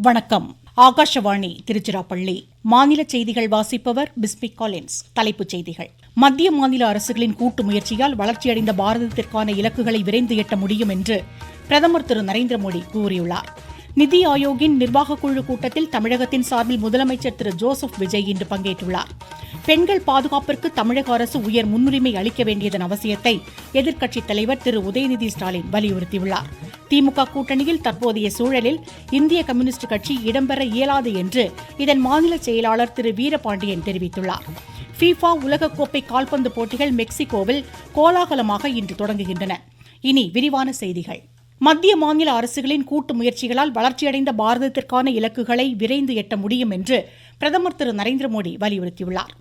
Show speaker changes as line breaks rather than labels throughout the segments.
வணக்கம். ஆகாஷவாணி திருச்சிராப்பள்ளி. மாநில செய்திகள் வாசிப்பவர் பிஸ்மி காலின்ஸ். தலைப்புச் செய்திகள். மத்திய மாநில அரசுகளின் கூட்டு முயற்சியால் வளர்ச்சியடைந்த பாரதத்திற்கான இலக்குகளை விரைந்து எட்ட முடியும் என்று பிரதமர் திரு நரேந்திர மோடி கூறியுள்ளார். நிதி ஆயோக்கின் நிர்வாகக் குழு கூட்டத்தில் தமிழகத்தின் சார்பில் முதலமைச்சர் திரு ஜோசப் விஜய் இன்று பங்கேற்றுள்ளார். பெண்கள் பாதுகாப்பிற்கு தமிழக அரசு உயர் முன்னுரிமை அளிக்க வேண்டியதன் அவசியத்தை எதிர்க்கட்சித் தலைவர் திரு உதயநிதி ஸ்டாலின் வலியுறுத்தியுள்ளார். திமுக கூட்டணியில் தற்போதைய சூழலில் இந்திய கம்யூனிஸ்ட் கட்சி இடம்பெற இயலாது என்று இதன் மாநில செயலாளர் திரு வீரபாண்டியன் தெரிவித்துள்ளார். FIFA உலகக்கோப்பை கால்பந்து போட்டிகள் மெக்சிகோவில் கோலாகலமாக இன்று தொடங்குகின்றன. இனி விரிவான செய்திகள். மத்திய மாநில அரசுகளின் கூட்டு முயற்சிகளால் வளர்ச்சியடைந்த பாரதத்திற்கான இலக்குகளை விரைந்து எட்ட முடியும் என்று பிரதமர் திரு நரேந்திர மோடி வலியுறுத்தியுள்ளார்.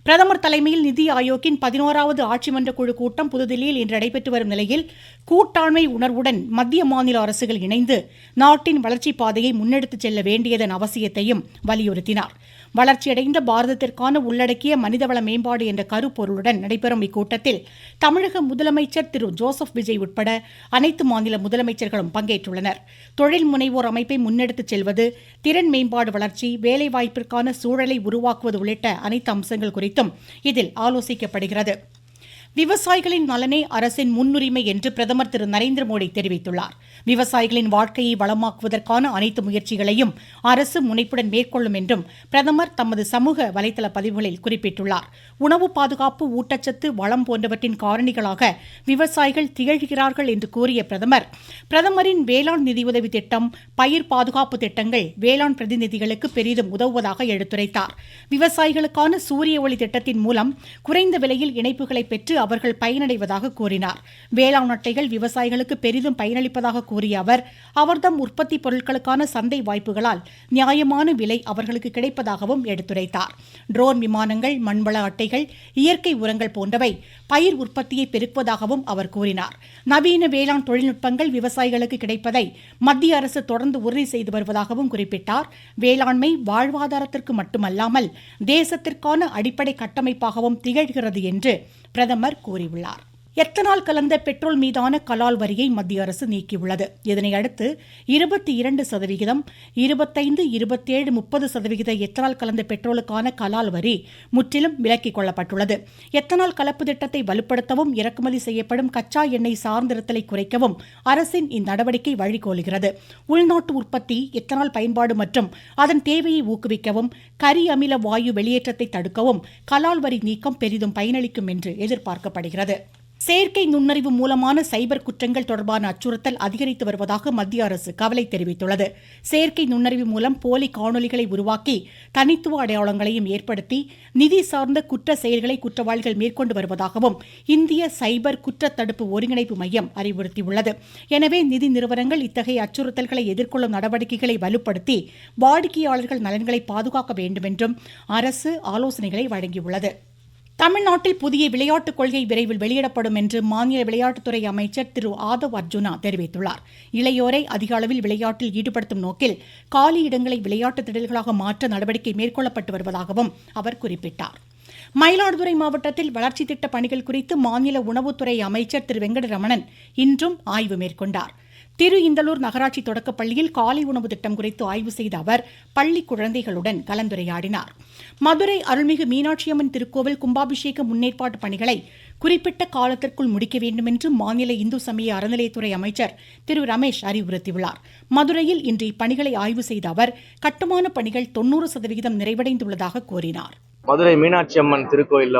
பிரதமர் தலைமையில் நிதி ஆயோக்கின் 11வது ஆட்சிமன்ற குழு கூட்டம் புதுதில்லியில் இன்று நடைபெற்று வரும் நிலையில் கூட்டாண்மை உணர்வுடன் மத்திய மாநில அரசுகள் இணைந்து நாட்டின் வளர்ச்சிப் பாதையை முன்னெடுத்துச் செல்ல வேண்டியதன் அவசியத்தையும் வலியுறுத்தினார். வளர்ச்சியடைந்த பாரதத்திற்கான உள்ளடக்கிய மனிதவள மேம்பாடு என்ற கருப்பொருளுடன் நடைபெறும் இக்கூட்டத்தில் தமிழக முதலமைச்சர் திரு ஜோசப் விஜய் உட்பட அனைத்து மாநில முதலமைச்சர்களும் பங்கேற்றுள்ளனர். தொழில் முனைவோர் அமைப்பை முன்னெடுத்துச் செல்வது, திறன் மேம்பாடு வளர்ச்சி, வேலைவாய்ப்பிற்கான சூழலை உருவாக்குவது உள்ளிட்ட அனைத்து அம்சங்கள் குறித்தும் இதில் ஆலோசிக்கப்படுகிறது. விவசாயிகளின் நலனே அரசின் முன்னுரிமை என்று பிரதமர் திரு நரேந்திர மோடி தெரிவித்துள்ளார். விவசாயிகளின் வாழ்க்கையை வளமாக்குவதற்கான அனைத்து முயற்சிகளையும் அரசு முனைப்புடன் மேற்கொள்ளும் என்றும் பிரதமர் தமது சமூக வலைதள பதிவுகளில் குறிப்பிட்டுள்ளார். உணவு பாதுகாப்பு, ஊட்டச்சத்து, வளம் போன்றவற்றின் காரணிகளாக விவசாயிகள் திகழ்கிறார்கள் என்று கூறிய பிரதமரின் வேளாண் நிதியுதவி திட்டம், பயிர் பாதுகாப்பு திட்டங்கள் வேளாண் பிரதிநிதிகளுக்கு பெரிதும் உதவுவதாக எடுத்துரைத்தார். விவசாயிகளுக்கான சூரிய ஒளி திட்டத்தின் மூலம் குறைந்த விலையில் இணைப்புகளை பெற்று அவர்கள் பயனடைவதாக கூறினார். வேளாண் அட்டைகள் விவசாயிகளுக்கு பெரிதும் பயனளிப்பதாக கூறிய அவர்தம் உற்பத்தி பொருட்களுக்கான சந்தை வாய்ப்புகளால் நியாயமான விலை அவர்களுக்கு கிடைப்பதாகவும் எடுத்துரைத்தார். ட்ரோன் விமானங்கள், மண்வள அட்டைகள், இயற்கை உரங்கள் போன்றவை பயிர் உற்பத்தியை பெருக்குவதாகவும் அவர் கூறினார். நவீன வேளாண் தொழில்நுட்பங்கள் விவசாயிகளுக்கு கிடைப்பதை மத்திய அரசு தொடர்ந்து உறுதி செய்து வருவதாகவும் குறிப்பிட்டார். வேளாண்மை வாழ்வாதாரத்திற்கு மட்டுமல்லாமல் தேசத்திற்கான அடிப்படை கட்டமைப்பாகவும் திகழ்கிறது என்று பிரதமர் கூறியுள்ளார். எத்தனால் கலந்த பெட்ரோல் மீதான கலால் வரியை மத்திய அரசு நீக்கியுள்ளது. இதனையடுத்து 22%, 25%, 27%, 30% எத்தனால் கலந்த பெட்ரோலுக்கான கலால் வரி முற்றிலும் விலக்கிக் கொள்ளப்பட்டுள்ளது. எத்தனால் கலப்பு திட்டத்தை வலுப்படுத்தவும், இறக்குமதி செய்யப்படும் கச்சா எண்ணெய் சார்ந்திருத்தலை குறைக்கவும் அரசின் இந்நடவடிக்கை வழிகோலுகிறது. உள்நாட்டு உற்பத்தி, எத்தனால் பயன்பாடு மற்றும் அதன் தேவையை ஊக்குவிக்கவும், கரி அமில வாயு வெளியேற்றத்தை தடுக்கவும் கலால் வரி நீக்கம் பெரிதும் பயனளிக்கும் என்று எதிர்பார்க்கப்படுகிறது. செயற்கை நுண்ணறிவு மூலமான சைபர் குற்றங்கள் தொடர்பான அச்சுறுத்தல் அதிகரித்து வருவதாக மத்திய அரசு கவலை தெரிவித்துள்ளது. செயற்கை நுண்ணறிவு மூலம் போலி காணொலிகளை உருவாக்கி தனித்துவ அடையாளங்களையும் ஏற்படுத்தி நிதி சார்ந்த குற்ற செயல்களை குற்றவாளிகள் மேற்கொண்டு வருவதாகவும் இந்திய சைபர் குற்ற தடுப்பு ஒருங்கிணைப்பு மையம் அறிவுறுத்தியுள்ளது. எனவே நிதி நிறுவனங்கள் இத்தகைய அச்சுறுத்தல்களை எதிர்கொள்ளும் நடவடிக்கைகளை வலுப்படுத்தி வாடிக்கையாளர்கள் நலன்களை பாதுகாக்க வேண்டும் என்றும் அரசு ஆலோசனைகளை வழங்கியுள்ளது. தமிழ்நாட்டில் புதிய விளையாட்டுக் கொள்கை விரைவில் வெளியிடப்படும் என்று மாநில விளையாட்டுத்துறை அமைச்சர் திரு ஆதவ் அர்ஜுனா தெரிவித்துள்ளார். இளையோரை அதிக அளவில் விளையாட்டில் ஈடுபடுத்தும் நோக்கில் காலி இடங்களை விளையாட்டு திடல்களாக மாற்ற நடவடிக்கை மேற்கொள்ளப்பட்டு வருவதாகவும் அவர் குறிப்பிட்டார். மயிலாடுதுறை மாவட்டத்தில் வளர்ச்சி திட்ட பணிகள் குறித்து மாநில உணவுத்துறை அமைச்சர் திரு வெங்கடரமணன் இன்றும் ஆய்வு மேற்கொண்டார். திரு இந்தலூர் நகராட்சி தொடக்கப்பள்ளியில் காலை உணவு திட்டம் குறித்து ஆய்வு செய்த அவர் பள்ளி குழந்தைகளுடன் கலந்துரையாடினார். மதுரை அருள்மிகு மீனாட்சியம்மன் திருக்கோவில் கும்பாபிஷேக முன்னேற்பாட்டு பணிகளை குறிப்பிட்ட காலத்திற்குள் முடிக்க வேண்டும் என்று மாநில இந்து சமய அறநிலையத்துறை அமைச்சர் திரு ரமேஷ் அறிவுறுத்தியுள்ளார். மதுரையில் இன்று இப்பணிகளை ஆய்வு செய்த அவர் கட்டுமான பணிகள் 90% நிறைவடைந்துள்ளதாக கூறினார்.
மதுரை மீனாட்சி அம்மன் திருக்கோயில்ல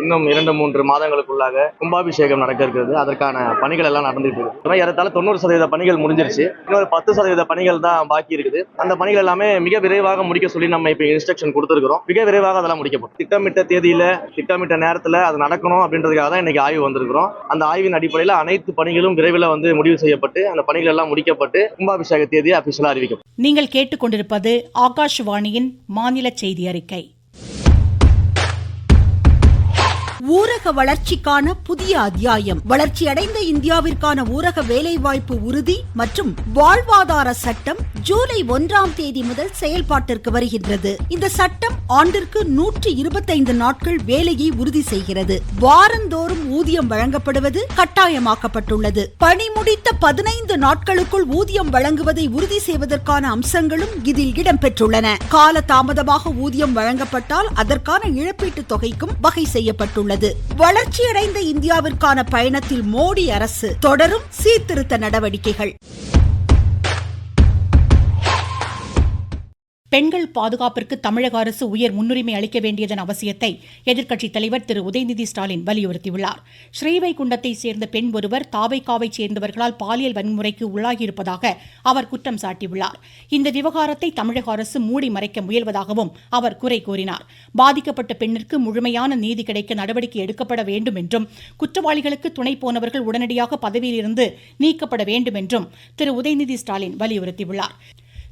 இன்னும் 2-3 மாதங்களுக்குள்ளாக கும்பாபிஷேகம் நடக்க இருக்கிறது. அதற்கான பணிகள் எல்லாம் நடந்துட்டு இருக்கு. ஏறத்தாழ 90% பணிகள் முடிஞ்சிருச்சு. இன்னொரு 10% பணிகள் தான் பாக்கி இருக்குது. அந்த பணிகள் எல்லாமே மிக விரைவாக முடிக்க சொல்லி நம்ம இப்ப இன்ஸ்ட்ரக்ஷன் கொடுத்திருக்கிறோம். மிக விரைவாக அதெல்லாம் முடிக்கப்படும். திட்டமிட்ட தேதியில, திட்டமிட்ட நேரத்துல அது நடக்கணும் அப்படின்றதுக்காக தான் இன்னைக்கு ஆய்வு வந்திருக்கிறோம். அந்த ஆய்வின் அடிப்படையில் அனைத்து பணிகளும் விரைவில் முடிவு செய்யப்பட்டு அந்த பணிகள் எல்லாம் முடிக்கப்பட்டு கும்பாபிஷேக தேதியை அபிஷியலா அறிவிக்கப்படும்.
நீங்கள் கேட்டுக்கொண்டிருப்பது ஆகாஷவாணியின் மாநில செய்தி அறிக்கை.
ஊரக வளர்ச்சிக்கான புதிய அத்தியாயம். வளர்ச்சியடைந்த இந்தியாவிற்கான ஊரக வேலைவாய்ப்பு உறுதி மற்றும் வாழ்வாதார சட்டம் ஜூலை 1ஆம் தேதி முதல் செயல்பாட்டிற்கு வருகின்றது. இந்த சட்டம் ஆண்டிற்கு 125 நாட்கள் வேலையை உறுதி செய்கிறது. வாரந்தோறும் ஊதியம் வழங்கப்படுவது கட்டாயமாக்கப்பட்டுள்ளது. பணி முடித்த 15 நாட்களுக்குள் ஊதியம் வழங்குவதை உறுதி செய்வதற்கான அம்சங்களும் இதில் இடம்பெற்றுள்ளன. கால தாமதமாக ஊதியம் வழங்கப்பட்டால் அதற்கான இழப்பீட்டுத் தொகைக்கும் வகை செய்யப்பட்டுள்ளது. வளர்ச்சியடைந்த இந்தியாவிற்கான பயணத்தில் மோடி அரசு தொடரும் சீர்திருத்த நடவடிக்கைகள்.
பெண்கள் பாதுகாப்பிற்கு தமிழக அரசு உயர் முன்னுரிமை அளிக்க வேண்டியதன் அவசியத்தை எதிர்க்கட்சித் தலைவர் திரு உதயநிதி ஸ்டாலின் வலியுறுத்தியுள்ளார். ஸ்ரீவைகுண்டத்தை சேர்ந்த பெண் ஒருவர் தாவைக்காவை சேர்ந்தவர்களால் பாலியல் வன்முறைக்கு உள்ளாகியிருப்பதாக அவர் குற்றம் சாட்டியுள்ளார். இந்த விவகாரத்தை தமிழக அரசு மூடி மறைக்க முயல்வதாகவும் அவர் குறை கூறினார். பாதிக்கப்பட்ட பெண்ணிற்கு முழுமையான நீதி கிடைக்க நடவடிக்கை எடுக்கப்பட வேண்டும் என்றும் குற்றவாளிகளுக்கு துணை போனவர்கள் உடனடியாக பதவியிலிருந்து நீக்கப்பட வேண்டும் என்றும் திரு உதயநிதி ஸ்டாலின் வலியுறுத்தியுள்ளார்.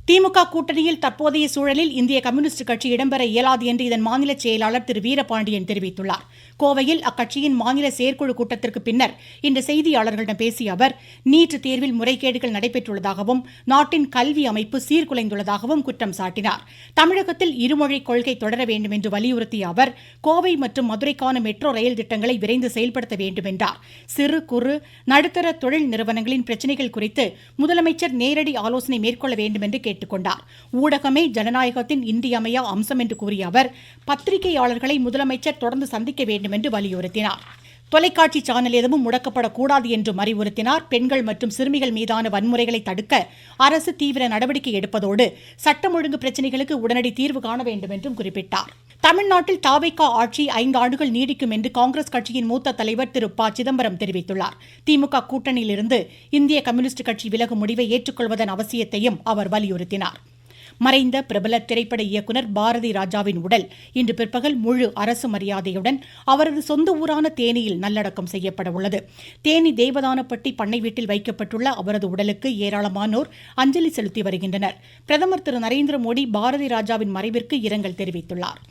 திமுக கூட்டணியில் தற்போதைய சூழலில் இந்திய கம்யூனிஸ்ட் கட்சி இடம்பெற இயலாது என்று இதன் மாநில செயலாளர் திரு வீரபாண்டியன் தெரிவித்துள்ளார். கோவையில் அக்கட்சியின் மாநில செயற்குழு கூட்டத்திற்கு பின்னர் இன்று செய்தியாளர்களிடம் பேசிய அவர், நீட் தேர்வில் முறைகேடுகள் நடைபெற்றுள்ளதாகவும் நாட்டின் கல்வி அமைப்பு சீர்குலைந்துள்ளதாகவும் குற்றம் சாட்டினார். தமிழகத்தில் இருமொழிக் கொள்கை தொடர வேண்டும் என்று வலியுறுத்திய அவர், கோவை மற்றும் மதுரைக்கான மெட்ரோ ரயில் திட்டங்களை விரைந்து செயல்படுத்த வேண்டும் என்றார். சிறு குறு நடுத்தர தொழில் நிறுவனங்களின் பிரச்சினைகள் குறித்து முதலமைச்சர் நேரடி ஆலோசனை மேற்கொள்ள வேண்டும் என்று கேட்டுக்கொண்டார். ஊடகமே ஜனநாயகத்தின் இன்றியமையா அம்சம் என்று கூறிய அவர், பத்திரிகையாளர்களை முதலமைச்சர் தொடர்ந்து சந்திக்க வேண்டும் என்று வலியுறுத்தினார். தொலைக்காட்சி சேனல் எதுவும் முடக்கப்படக்கூடாது என்று அறிவுறுத்தினார். பெண்கள் மற்றும் சிறுமிகள் மீதான வன்முறைகளை தடுக்க அரசு தீவிர நடவடிக்கை எடுப்பதோடு சட்டம் ஒழுங்கு பிரச்சினைகளுக்கு உடனடி தீர்வு காண வேண்டும் என்றும் குறிப்பிட்டார். தமிழ்நாட்டில் தாவைக்கா ஆட்சி 5 ஆண்டுகள் நீடிக்கும் என்று காங்கிரஸ் கட்சியின் மூத்த தலைவர் திரு ப. சிதம்பரம் தெரிவித்துள்ளார். திமுக கூட்டணியிலிருந்து இந்திய கம்யூனிஸ்ட் கட்சி விலகும் முடிவை ஏற்றுக்கொள்வதன் அவசியத்தையும் அவர் வலியுறுத்தினார். மறைந்த பிரபல திரைப்பட இயக்குநர் பாரதி ராஜாவின் உடல் இன்று பிற்பகல் முழு அரசு மரியாதையுடன் அவரது சொந்த ஊரான தேனியில் நல்லடக்கம் செய்யப்பட உள்ளது. தேனி தேவதானப்பட்டி பண்ணை வீட்டில் வைக்கப்பட்டுள்ள அவரது உடலுக்கு ஏராளமானோர் அஞ்சலி செலுத்தி வருகின்றனர். பிரதமர் திரு நரேந்திர மோடி பாரதி ராஜாவின் மறைவிற்கு இரங்கல் தெரிவித்துள்ளார்.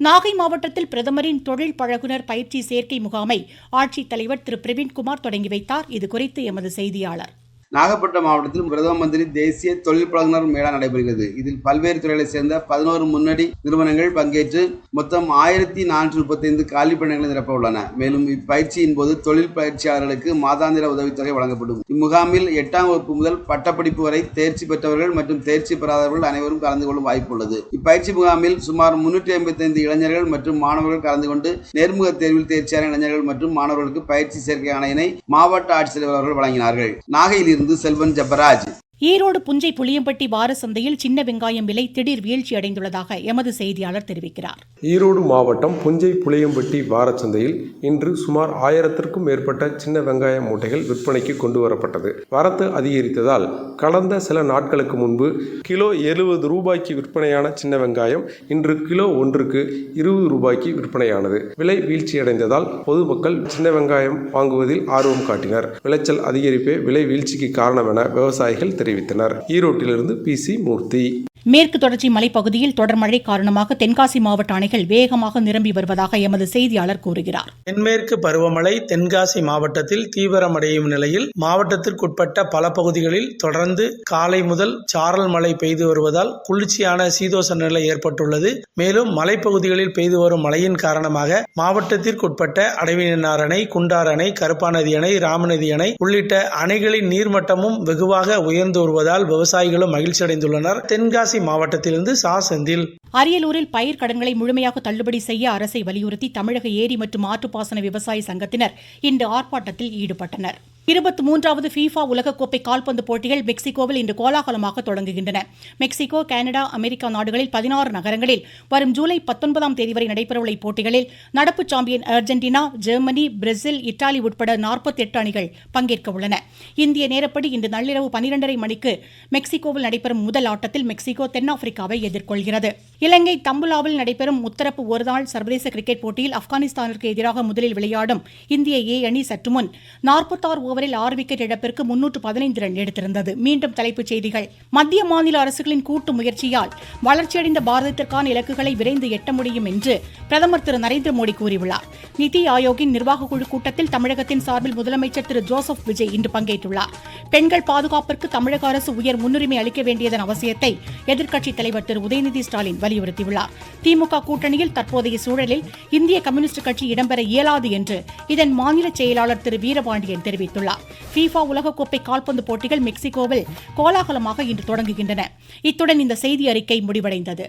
நாகை மாவட்டத்தில் பிரதமரின் தொழில் பழகுனர் பயிற்சி சேர்க்கை முகாமை ஆட்சித்தலைவர் திரு பிரவீன்குமார் தொடங்கி வைத்தார். இதுகுறித்து எமது செய்தியாளர்.
நாகப்பட்டினம் மாவட்டத்தில் பிரதம மந்திரி தேசிய தொழில் பழகுனர் மேளா நடைபெறுகிறது. இதில் பல்வேறு துறைகளைச் சேர்ந்த 11 முன்னணி நிறுவனங்கள் பங்கேற்று மொத்தம் 1435 காலி பணிகளை நிரப்ப உள்ளன. மேலும் இப்பயிற்சியின் போது தொழில் பயிற்சியாளர்களுக்கு மாதாந்திர உதவித்தொகை வழங்கப்படும். இம்முகாமில் 8ஆம் வகுப்பு முதல் பட்டப்படிப்பு வரை தேர்ச்சி பெற்றவர்கள் மற்றும் தேர்ச்சி பெறாதவர்கள் அனைவரும் கலந்து கொள்ளும் வாய்ப்பு உள்ளது. இப்பயிற்சி முகாமில் சுமார் 385 இளைஞர்கள் மற்றும் மாணவர்கள் கலந்து கொண்டு நேர்முக தேர்வில் தேர்ச்சியான இளைஞர்கள் மற்றும் மாணவர்களுக்கு பயிற்சி சேர்க்கை ஆணையினை மாவட்ட ஆட்சித்தலைவர் அவர்கள் வழங்கினார்கள். நாகையில் செல்வன் ஜபராஜ்.
ஈரோடு புஞ்சை புளியம்பட்டி வார சந்தையில் சின்ன வெங்காயம் விலை திடீர் வீழ்ச்சி அடைந்துள்ளதாக எமது செய்தியாளர் தெரிவிக்கிறார்.
ஈரோடு மாவட்டம் புஞ்சை புளியம்பட்டி வார சந்தையில் இன்று சுமார் 1000த்திற்கும் மேற்பட்ட சின்ன வெங்காய மூட்டைகள் விற்பனைக்கு கொண்டு வரப்பட்டது. வரத்து அதிகரித்ததால் கடந்த சில நாட்களுக்கு முன்பு கிலோ 70 ரூபாய்க்கு விற்பனையான சின்ன வெங்காயம் இன்று கிலோ ஒன்றுக்கு 20 ரூபாய்க்கு விற்பனையானது. விலை வீழ்ச்சியடைந்ததால் பொதுமக்கள் சின்ன வெங்காயம் வாங்குவதில் ஆர்வம் காட்டினர். விளைச்சல் அதிகரிப்பே விலை வீழ்ச்சிக்கு காரணம் என விவசாயிகள் தெரிவித்தனர். ஈரோட்டிலிருந்து PC மூர்த்தி.
மேற்கு தொடர்ச்சி மலைப்பகுதியில் தொடர் மழை காரணமாக தென்காசி மாவட்ட அணைகள் வேகமாக நிரம்பி வருவதாக எமது செய்தியாளர் கூறுகிறார்.
தென்மேற்கு பருவமழை தென்காசி மாவட்டத்தில் தீவிரமடையும் நிலையில் மாவட்டத்திற்குட்பட்ட பல பகுதிகளில் தொடர்ந்து காலை முதல் சாரல் மழை பெய்து வருவதால் குளிர்ச்சியான சீதோஷ நிலை ஏற்பட்டுள்ளது. மேலும் மலைப்பகுதிகளில் பெய்து வரும் மழையின் காரணமாக மாவட்டத்திற்குட்பட்ட அடைவினார் அணை, குண்டார் அணை, கருப்பாநதி அணை, ராமநதி அணை உள்ளிட்ட அணைகளின் நீர்மட்டமும் வெகுவாக உயர்ந்து வருவதால் விவசாயிகளும் மகிழ்ச்சி அடைந்துள்ளனர். தென்காசி மாவட்டத்திலிருந்து செந்தில்.
அரியலூரில் பயிர் கடன்களை முழுமையாக தள்ளுபடி செய்ய அரசை வலியுறுத்தி தமிழக ஏரி மற்றும் ஆற்றுப்பாசன விவசாய சங்கத்தினர் இன்று ஆர்ப்பாட்டத்தில் ஈடுபட்டனர். 23வது FIFA உலகக்கோப்பை கால்பந்து போட்டிகள் மெக்சிகோவில் இன்று கோலாகலமாக தொடங்குகின்றன. மெக்சிகோ, கனடா, அமெரிக்கா நாடுகளில் 16 நகரங்களில் வரும் ஜூலை 19ஆம் தேதி வரை நடைபெறவுள்ள இப்போட்டிகளில் நடப்பு champion Argentina, Germany, Brazil, Italy உட்பட 48 அணிகள் பங்கேற்க உள்ளன. இந்திய நேரப்படி இன்று நள்ளிரவு 12:30 மணிக்கு மெக்சிகோவில் நடைபெறும் முதல் ஆட்டத்தில் மெக்சிகோ தென்னாப்பிரிக்காவை எதிர்கொள்கிறது. இலங்கை தம்புலாவில் நடைபெறும் முத்தரப்பு ஒருநாள் சர்வதேச கிரிக்கெட் போட்டியில் ஆப்கானிஸ்தானிற்கு எதிராக முதலில் விளையாடும் இந்திய ஏ அணி சற்று முன் 46 ஓவரில் 6 விக்கெட் இழப்பிற்கு 315 ரன் எடுத்திருந்தது. மீண்டும் தலைப்புச் செய்திகள். மத்திய மாநில அரசுகளின் கூட்டு முயற்சியால் வளர்ச்சியடைந்த பாரதத்திற்கான இலக்குகளை விரைந்து எட்ட முடியும் என்று பிரதமர் திரு நரேந்திர மோடி கூறியுள்ளார். நிதி ஆயோக்கின் நிர்வாக குழு கூட்டத்தில் தமிழகத்தின் சார்பில் முதலமைச்சர் திரு ஜோசப் விஜய் இன்று பங்கேற்றுள்ளார். பெண்கள் பாதுகாப்பிற்கு தமிழக அரசு உயர் முன்னுரிமை அளிக்க வேண்டியதன் அவசியத்தை எதிர்க்கட்சித் தலைவர் திரு உதயநிதி ஸ்டாலின் வலியுறுத்தியுள்ளார். திமுக கூட்டணியில் தற்போதைய சூழலில் இந்திய கம்யூனிஸ்ட் கட்சி இடம்பெற இயலாது என்று இதன் மாநில செயலாளர் திரு வீரபாண்டியன் தெரிவித்துள்ளார். FIFA உலகக்கோப்பை கால்பந்து போட்டிகள் மெக்சிகோவில் கோலாகலமாக இன்று தொடங்குகின்றன. இத்துடன் இந்த செய்தி அறிக்கை முடிவடைந்தது.